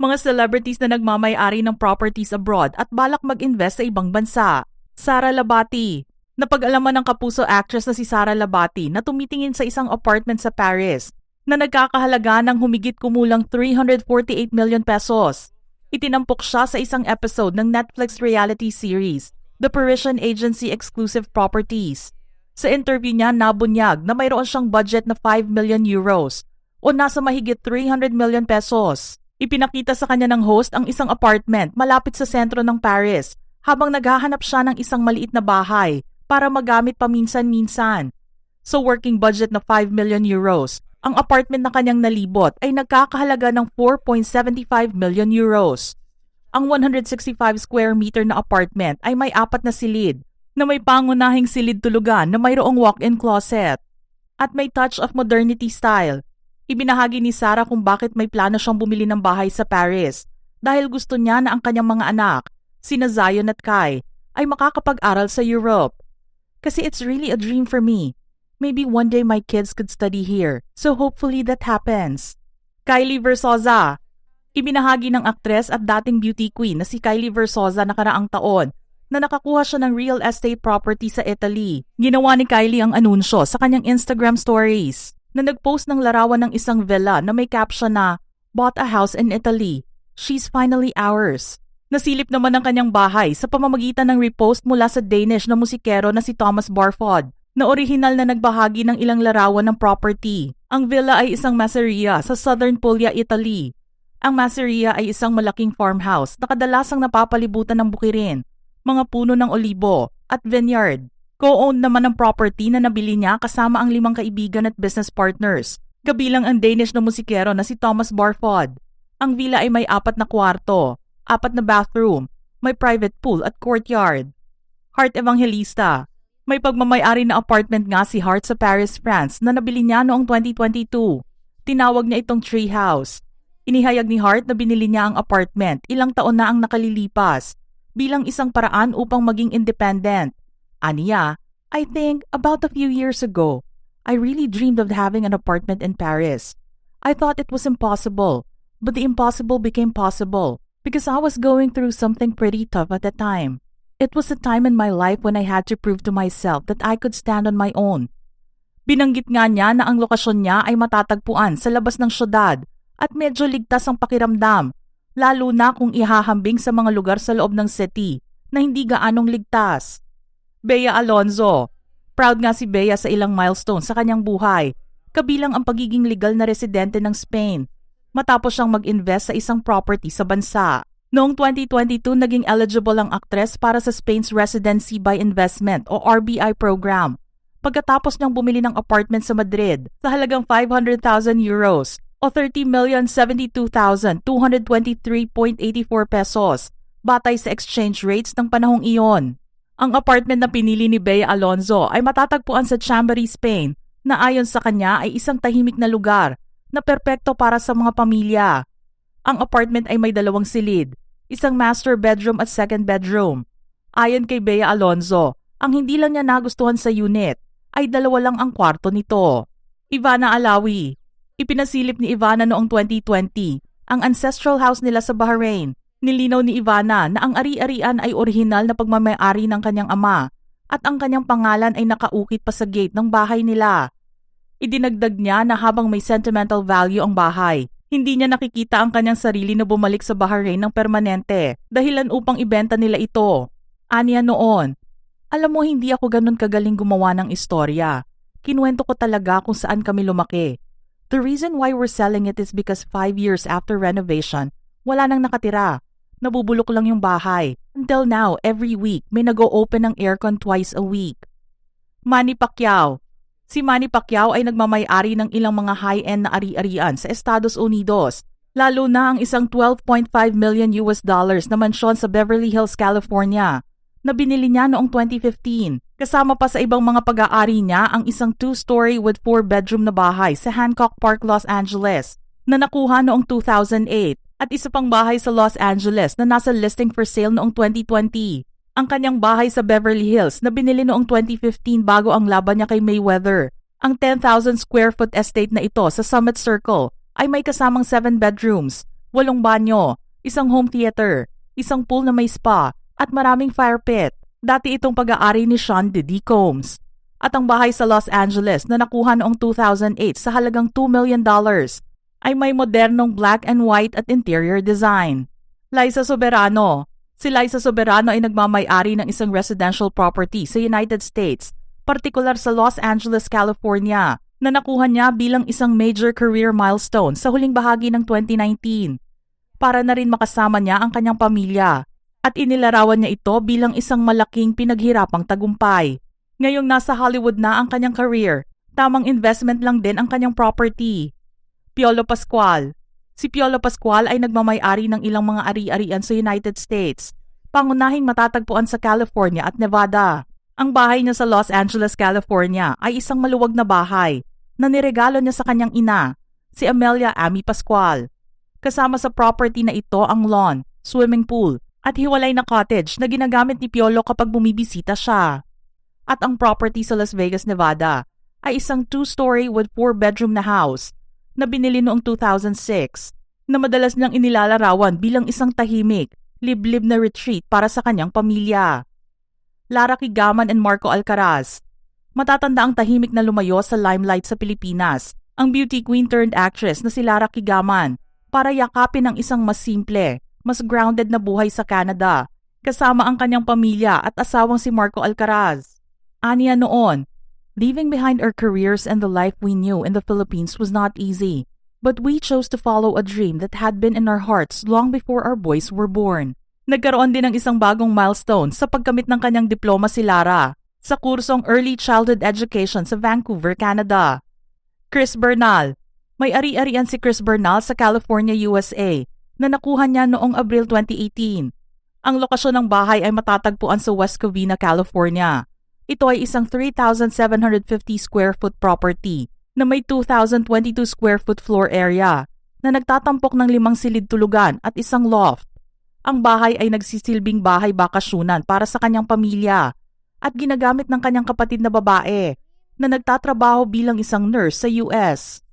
Mga celebrities na nagmamay-ari ng properties abroad at balak mag-invest sa ibang bansa. Sara Labati. Napag-alaman ng kapuso actress na si Sara Labati na tumitingin sa isang apartment sa Paris na nagkakahalaga ng humigit kumulang 348 million pesos. Itinampok siya sa isang episode ng Netflix reality series, The Parisian Agency Exclusive Properties. Sa interview niya, nabunyag na mayroon siyang budget na 5 million euros o nasa mahigit 300 million pesos. Ipinakita sa kanya ng host ang isang apartment malapit sa sentro ng Paris habang naghahanap siya ng isang maliit na bahay para magamit paminsan-minsan. So working budget na 5 million euros, ang apartment na kanyang nalibot ay nagkakahalaga ng 4.75 million euros. Ang 165 square meter na apartment ay may 4 na silid na may pangunahing silid tulugan na mayroong walk-in closet at may touch of modernity style. Ibinahagi ni Sara kung bakit may plano siyang bumili ng bahay sa Paris dahil gusto niya na ang kanyang mga anak, sina Zion at Kai, ay makakapag-aral sa Europe. Kasi it's really a dream for me. Maybe one day my kids could study here, so hopefully that happens. Kylie Versosa. Ibinahagi ng aktres at dating beauty queen na si Kylie Versosa nakaraang taon na nakakuha siya ng real estate property sa Italy. Ginawa ni Kylie ang anunsyo sa kanyang Instagram stories na nagpost ng larawan ng isang villa na may caption na, "Bought a house in Italy. She's finally ours." Nasilip naman ang kanyang bahay sa pamamagitan ng repost mula sa Danish na musikero na si Thomas Barfod na orihinal na nagbahagi ng ilang larawan ng property. Ang villa ay isang masseria sa Southern Puglia, Italy. Ang masseria ay isang malaking farmhouse na kadalasang napapalibutan ng bukirin, mga puno ng olibo at vineyard. Co-owned naman ng property na nabili niya kasama ang 5 kaibigan at business partners, kabilang ang Danish na musikero na si Thomas Barfod. Ang villa ay may 4 na kwarto, 4 na bathroom, may private pool at courtyard. Heart Evangelista. May pagmamay-ari na apartment nga si Heart sa Paris, France na nabili niya noong 2022. Tinawag niya itong tree house. Inihayag ni Heart na binili niya ang apartment ilang taon na ang nakalilipas bilang isang paraan upang maging independent. Aniya, "I think about a few years ago, I really dreamed of having an apartment in Paris. I thought it was impossible, but the impossible became possible. Because I was going through something pretty tough at the time. It was a time in my life when I had to prove to myself that I could stand on my own." Binanggit nga niya na ang lokasyon niya ay matatagpuan sa labas ng syudad at medyo ligtas ang pakiramdam, lalo na kung ihahambing sa mga lugar sa loob ng city na hindi gaanong ligtas. Bea Alonzo. Proud nga si Bea sa ilang milestone sa kanyang buhay, kabilang ang pagiging legal na residente ng Spain matapos siyang mag-invest sa isang property sa bansa. Noong 2022, naging eligible ang aktres para sa Spain's Residency by Investment o RBI program pagkatapos niyang bumili ng apartment sa Madrid sa halagang 500,000 euros o 30,072,223.84 pesos batay sa exchange rates ng panahong iyon. Ang apartment na pinili ni Bea Alonzo ay matatagpuan sa Chamberí, Spain na ayon sa kanya ay isang tahimik na lugar na perpekto para sa mga pamilya. Ang apartment ay may 2 silid, isang master bedroom at second bedroom. Ayon kay Bea Alonzo, ang hindi lang niya nagustuhan sa unit ay 2 lang ang kwarto nito. Ivana Alawi. Ipinasilip ni Ivana noong 2020 ang ancestral house nila sa Bahrain. Nilinaw ni Ivana na ang ari-arian ay orihinal na pagmamay-ari ng kanyang ama at ang kanyang pangalan ay nakaukit pa sa gate ng bahay nila. Idinagdag niya na habang may sentimental value ang bahay, hindi niya nakikita ang kanyang sarili na bumalik sa Bahrain ng permanente dahilan upang ibenta nila ito. Aniya noon, "Alam mo, hindi ako ganun kagaling gumawa ng istorya. Kinuwento ko talaga kung saan kami lumaki. The reason why we're selling it is because 5 years after renovation, wala nang nakatira. Nabubulok lang yung bahay. Until now, every week, may nag-o-open ng aircon twice a week." Manny Pacquiao. Si Manny Pacquiao ay nagmamay-ari ng ilang mga high-end na ari-arian sa Estados Unidos, lalo na ang isang $12.5 million na mansyon sa Beverly Hills, California, na binili niya noong 2015. Kasama pa sa ibang mga pag-aari niya ang isang 2-story with 4-bedroom na bahay sa Hancock Park, Los Angeles, na nakuha noong 2008, at isa pang bahay sa Los Angeles na nasa listing for sale noong 2020. Ang kanyang bahay sa Beverly Hills na binili noong 2015 bago ang laban niya kay Mayweather. Ang 10,000 square foot estate na ito sa Summit Circle ay may kasamang 7 bedrooms, 8 banyo, isang home theater, isang pool na may spa, at maraming fire pit. Dati itong pag-aari ni Sean Diddy Combs. At ang bahay sa Los Angeles na nakuha noong 2008 sa halagang $2 million ay may modernong black and white at interior design. Liza Soberano. Si Liza Soberano ay nagmamay-ari ng isang residential property sa United States, partikular sa Los Angeles, California, na nakuha niya bilang isang major career milestone sa huling bahagi ng 2019. Para na rin makasama niya ang kanyang pamilya at inilarawan niya ito bilang isang malaking pinaghirapang tagumpay. Ngayong nasa Hollywood na ang kanyang career, tamang investment lang din ang kanyang property. Piolo Pascual. Si Piolo Pascual ay nagmamay-ari ng ilang mga ari-arian sa United States, pangunahing matatagpuan sa California at Nevada. Ang bahay niya sa Los Angeles, California ay isang maluwag na bahay na niregalo niya sa kanyang ina, si Amelia Amy Pascual. Kasama sa property na ito ang lawn, swimming pool, at hiwalay na cottage na ginagamit ni Piolo kapag bumibisita siya. At ang property sa Las Vegas, Nevada ay isang 2-story with 4-bedroom na house na binili noong 2006 na madalas niyang inilalarawan bilang isang tahimik, liblib na retreat para sa kanyang pamilya. Lara Kigaman and Marco Alcaraz. Matatanda ang tahimik na lumayo sa limelight sa Pilipinas, ang beauty queen turned actress na si Lara Kigaman para yakapin ang isang mas simple, mas grounded na buhay sa Canada, kasama ang kanyang pamilya at asawang si Marco Alcaraz. Aniya noon, leaving behind our careers and the life we knew in the Philippines was not easy, but we chose to follow a dream that had been in our hearts long before our boys were born. Nagkaroon din ng isang bagong milestone sa pagkamit ng kanyang diploma si Lara sa kursong Early Childhood Education sa Vancouver, Canada. Chris Bernal. May ari-arian si Chris Bernal sa California, USA na nakuha niya noong Abril 2018. Ang lokasyon ng bahay ay matatagpuan sa West Covina, California. Ito ay isang 3,750 square foot property na may 2,022 square foot floor area na nagtatampok ng 5 silid tulugan at isang loft. Ang bahay ay nagsisilbing bahay bakasyunan para sa kanyang pamilya at ginagamit ng kanyang kapatid na babae na nagtatrabaho bilang isang nurse sa US.